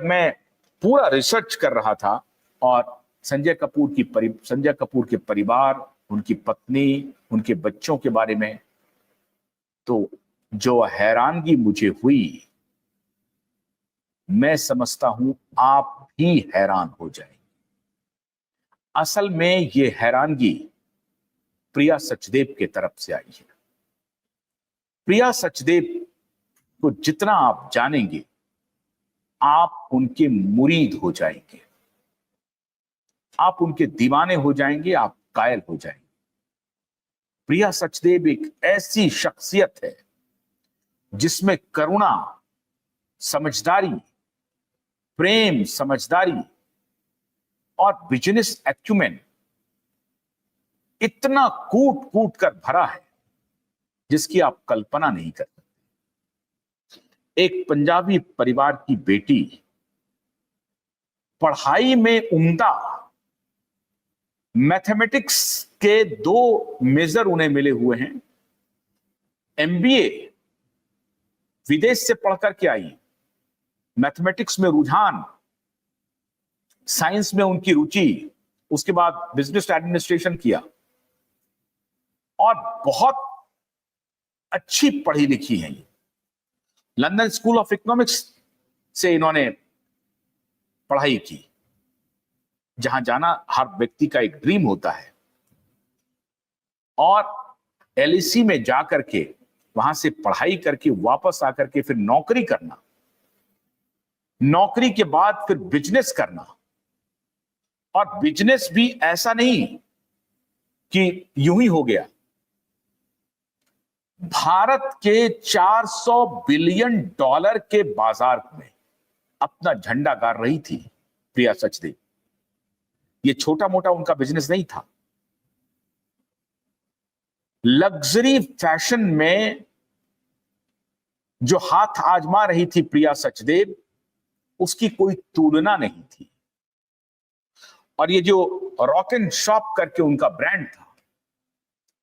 जब मैं पूरा रिसर्च कर रहा था और संजय कपूर के परिवार, उनकी पत्नी, उनके बच्चों के बारे में, तो जो हैरानगी मुझे हुई, मैं समझता हूं आप भी हैरान हो जाएंगे। असल में ये हैरानगी प्रिया सचदेव के तरफ से आई है। प्रिया सचदेव को जितना आप जानेंगे, आप उनके मुरीद हो जाएंगे, आप उनके दीवाने हो जाएंगे, आप कायल हो जाएंगे। प्रिया सचदेव एक ऐसी शख्सियत है जिसमें करुणा, समझदारी, प्रेम, समझदारी और बिजनेस एक्यूमेन इतना कूट कूट कर भरा है जिसकी आप कल्पना नहीं कर सकते। एक पंजाबी परिवार की बेटी, पढ़ाई में उम्दा, मैथमेटिक्स के 2 मेजर उन्हें मिले हुए हैं, एमबीए विदेश से पढ़कर के आई, मैथमेटिक्स में रुझान, साइंस में उनकी रुचि, उसके बाद बिजनेस एडमिनिस्ट्रेशन किया और बहुत अच्छी पढ़ी लिखी हैं ये। लंदन स्कूल ऑफ इकोनॉमिक्स से इन्होंने पढ़ाई की, जहां जाना हर व्यक्ति का एक ड्रीम होता है, और एलएसी में जाकर के वहां से पढ़ाई करके वापस आकर के फिर नौकरी करना, नौकरी के बाद फिर बिजनेस करना, और बिजनेस भी ऐसा नहीं कि यूं ही हो गया। भारत के 400 बिलियन डॉलर के बाजार में अपना झंडा गाड़ रही थी प्रिया सचदेव। ये छोटा मोटा उनका बिजनेस नहीं था। लग्जरी फैशन में जो हाथ आजमा रही थी प्रिया सचदेव, उसकी कोई तुलना नहीं थी। और ये जो रॉक एंड शॉप करके उनका ब्रांड था,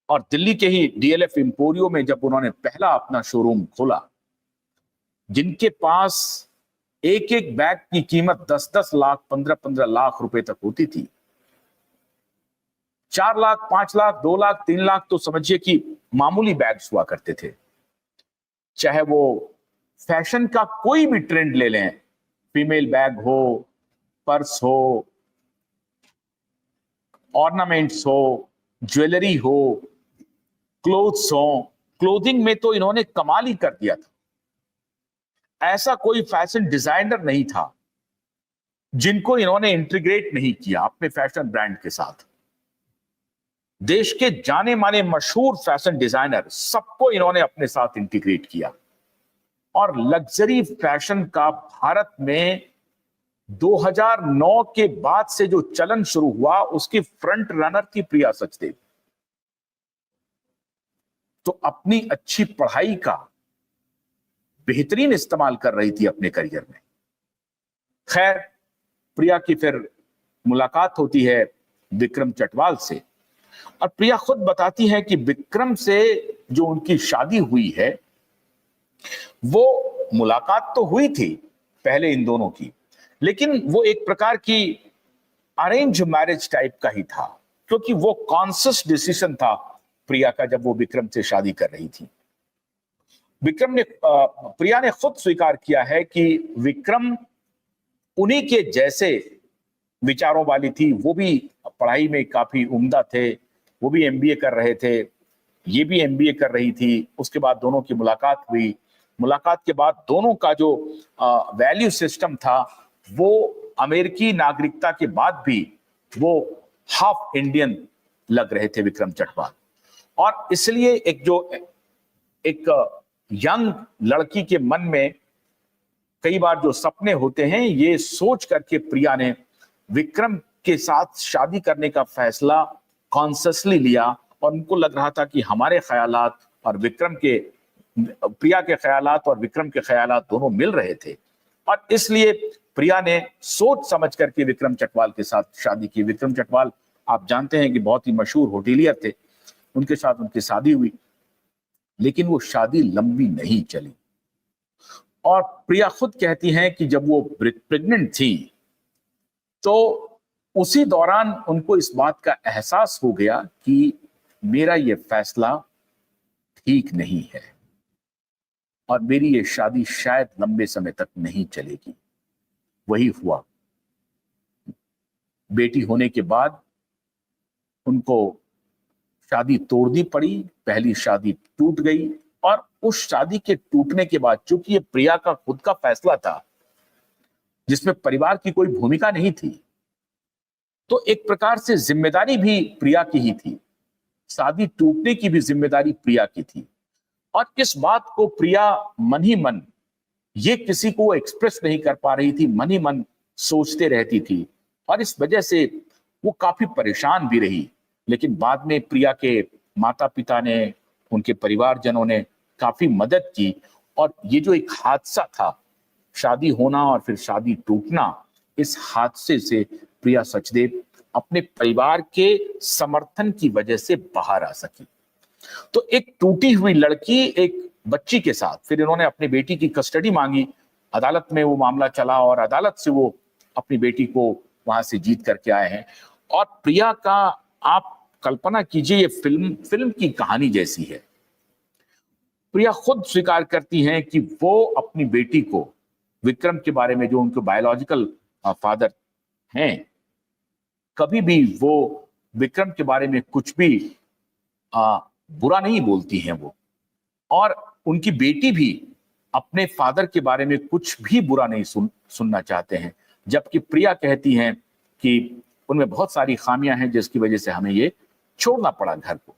और दिल्ली के ही डीएलएफ एम्पोरियो में जब उन्होंने पहला अपना शोरूम खोला, जिनके पास एक एक बैग की कीमत 10-10 लाख, 15-15 लाख रुपए तक होती थी, 4 लाख, 5 लाख, 2 लाख, 3 लाख तो समझिए कि मामूली बैग्स हुआ करते थे। चाहे वो फैशन का कोई भी ट्रेंड ले लें, फीमेल बैग हो, पर्स हो, ऑर्नामेंट्स हो, ज्वेलरी हो, क्लोथ्स हो, क्लोथिंग में तो इन्होंने कमाल ही कर दिया था। ऐसा कोई फैशन डिजाइनर नहीं था जिनको इन्होंने इंटीग्रेट नहीं किया अपने फैशन ब्रांड के साथ। देश के जाने माने मशहूर फैशन डिजाइनर सबको इन्होंने अपने साथ इंटीग्रेट किया, और लग्जरी फैशन का भारत में 2009 के बाद से जो चलन शुरू हुआ, उसकी फ्रंट रनर थी प्रिया सचदेव। तो अपनी अच्छी पढ़ाई का बेहतरीन इस्तेमाल कर रही थी अपने करियर में। खैर, प्रिया की फिर मुलाकात होती है विक्रम चटवाल से, और प्रिया खुद बताती है कि विक्रम से जो उनकी शादी हुई है, वो मुलाकात तो हुई थी पहले इन दोनों की, लेकिन वो एक प्रकार की अरेंज मैरिज टाइप का ही था, क्योंकि वो कॉन्शियस डिसीजन था प्रिया का जब वो विक्रम से शादी कर रही थी। प्रिया ने खुद स्वीकार किया है कि विक्रम उन्हीं के जैसे विचारों वाली थी। वो भी पढ़ाई में काफी उम्दा थे, वो भी एमबीए कर रहे थे, ये भी एमबीए कर रही थी। उसके बाद दोनों की मुलाकात हुई। मुलाकात के बाद दोनों का जो वैल्यू सिस्टम था, वो अमेरिकी नागरिकता के बाद भी वो हाफ इंडियन लग रहे थे विक्रम चटवाल। और इसलिए एक यंग लड़की के मन में कई बार जो सपने होते हैं, ये सोच करके प्रिया ने विक्रम के साथ शादी करने का फैसला कॉन्शियसली लिया, और उनको लग रहा था कि हमारे ख्यालात और प्रिया के ख्यालात और विक्रम के ख्यालात दोनों मिल रहे थे, और इसलिए प्रिया ने सोच समझ करके विक्रम चटवाल के साथ शादी की। विक्रम चटवाल आप जानते हैं कि बहुत ही मशहूर होटेलियर थे, उनके साथ उनकी शादी हुई, लेकिन वो शादी लंबी नहीं चली। और प्रिया खुद कहती हैं कि जब वो प्रेग्नेंट थी तो उसी दौरान उनको इस बात का एहसास हो गया कि मेरा ये फैसला ठीक नहीं है और मेरी ये शादी शायद लंबे समय तक नहीं चलेगी। वही हुआ। बेटी होने के बाद उनको शादी तोड़नी पड़ी, पहली शादी टूट गई और उस शादी के टूटने के बाद, चूंकि ये प्रिया का खुद का फैसला था जिसमें परिवार की कोई भूमिका नहीं थी, तो एक प्रकार से जिम्मेदारी भी प्रिया की ही थी। शादी टूटने की भी जिम्मेदारी प्रिया की थी और इस बात को प्रिया मन ही मन, ये किसी को एक्सप्रेस नहीं कर पा रही थी, मन ही मन सोचते रहती थी और इस वजह से वो काफी परेशान भी रही। लेकिन बाद में प्रिया के माता पिता ने, उनके परिवारजनों ने काफी मदद की और ये जो एक हादसा था, शादी होना और फिर शादी टूटना, इस हादसे से प्रिया सचदेव अपने परिवार के समर्थन की वजह से बाहर आ सकी। तो एक टूटी हुई लड़की एक बच्ची के साथ, फिर इन्होंने अपनी बेटी की कस्टडी मांगी, अदालत में वो मामला चला और अदालत से वो अपनी बेटी को वहां से जीत करके आए हैं। और प्रिया का आप कल्पना कीजिए, ये फिल्म की कहानी जैसी है। प्रिया खुद स्वीकार करती हैं कि वो अपनी बेटी को, विक्रम के बारे में, जो उनके बायोलॉजिकल फादर हैं, कभी भी वो विक्रम के बारे में कुछ भी बुरा नहीं बोलती हैं वो, और उनकी बेटी भी अपने फादर के बारे में कुछ भी बुरा नहीं सुनना चाहते हैं। जबकि प्रिया कहती हैं कि उनमें बहुत सारी खामियां हैं जिसकी वजह से हमें ये छोड़ना पड़ा घर को।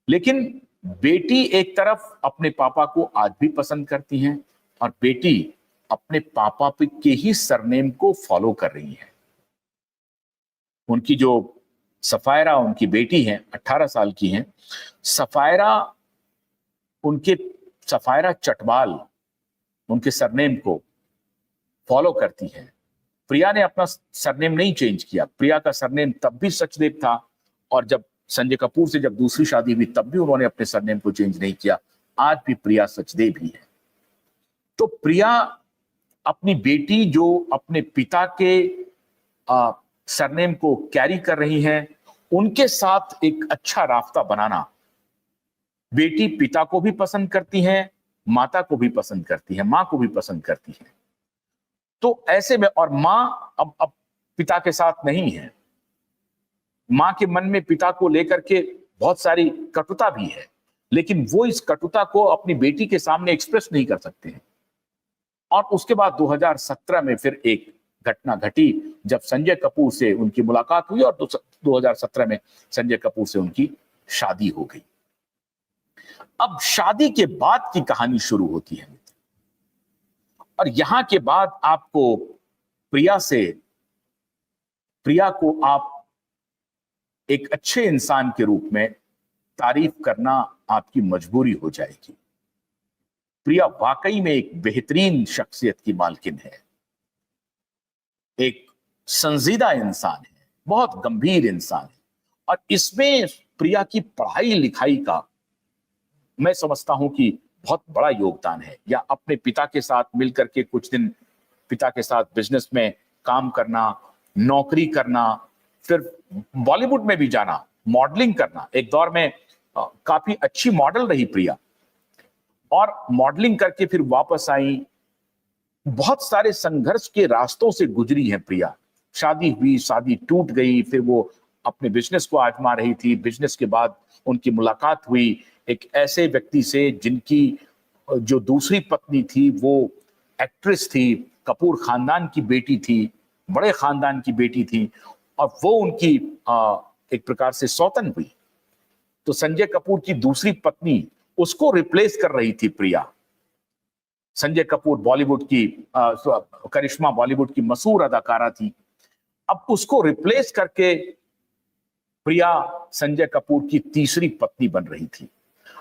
लेकिन बेटी एक तरफ अपने पापा को आज भी पसंद करती हैं और बेटी अपने पापा के ही सरनेम को फॉलो कर रही है। उनकी जो सफायरा, उनकी बेटी हैं, 18 साल की हैं, सफायरा चटवाल उनके सरनेम को फॉलो करती है। प्रिया ने अपना सरनेम नहीं चेंज किया। प्रिया का सरनेम तब भी सचदेव था और जब संजय कपूर से जब दूसरी शादी हुई तब भी उन्होंने अपने सरनेम को चेंज नहीं किया। आज भी प्रिया सचदेव ही है। तो प्रिया अपनी बेटी जो अपने पिता के सरनेम को कैरी कर रही हैं, उनके साथ एक अच्छा रास्ता बनाना। बेटी पिता को भी पसंद करती है, माता को भी पसंद करती है, मां को भी पसंद करती है। तो ऐसे में, और मां अब पिता के साथ नहीं है, मां के मन में पिता को लेकर के बहुत सारी कटुता भी है, लेकिन वो इस कटुता को अपनी बेटी के सामने एक्सप्रेस नहीं कर सकते हैं। और उसके बाद 2017 में फिर एक घटना घटी जब संजय कपूर से उनकी मुलाकात हुई और 2017 में संजय कपूर से उनकी शादी हो गई। अब शादी के बाद की कहानी शुरू होती है और यहां के बाद आपको प्रिया को आप एक अच्छे इंसान के रूप में तारीफ करना आपकी मजबूरी हो जाएगी। प्रिया वाकई में एक बेहतरीन शख्सियत की मालकिन है, एक संजीदा इंसान है, बहुत गंभीर इंसान है। और इसमें प्रिया की पढ़ाई लिखाई का मैं समझता हूं कि बहुत बड़ा योगदान है। या अपने पिता के साथ मिलकर के कुछ दिन पिता के साथ बिजनेस में काम करना, नौकरी करना, फिर बॉलीवुड में भी जाना, मॉडलिंग करना। एक दौर में काफी अच्छी मॉडल रही प्रिया और मॉडलिंग करके फिर वापस आई। बहुत सारे संघर्ष के रास्तों से गुजरी है प्रिया। शादी हुई, शादी टूट गई, फिर वो अपने बिजनेस को आजमा रही थी। बिजनेस के बाद उनकी मुलाकात हुई एक ऐसे व्यक्ति से जिनकी जो दूसरी पत्नी थी वो एक्ट्रेस थी, कपूर खानदान की बेटी थी, बड़े खानदान की बेटी थी और वो उनकी एक प्रकार से सौतन हुई। तो संजय कपूर की दूसरी पत्नी, उसको रिप्लेस कर रही थी प्रिया। संजय कपूर बॉलीवुड की करिश्मा बॉलीवुड की मशहूर अदाकारा थी। अब उसको रिप्लेस करके प्रिया संजय कपूर की तीसरी पत्नी बन रही थी।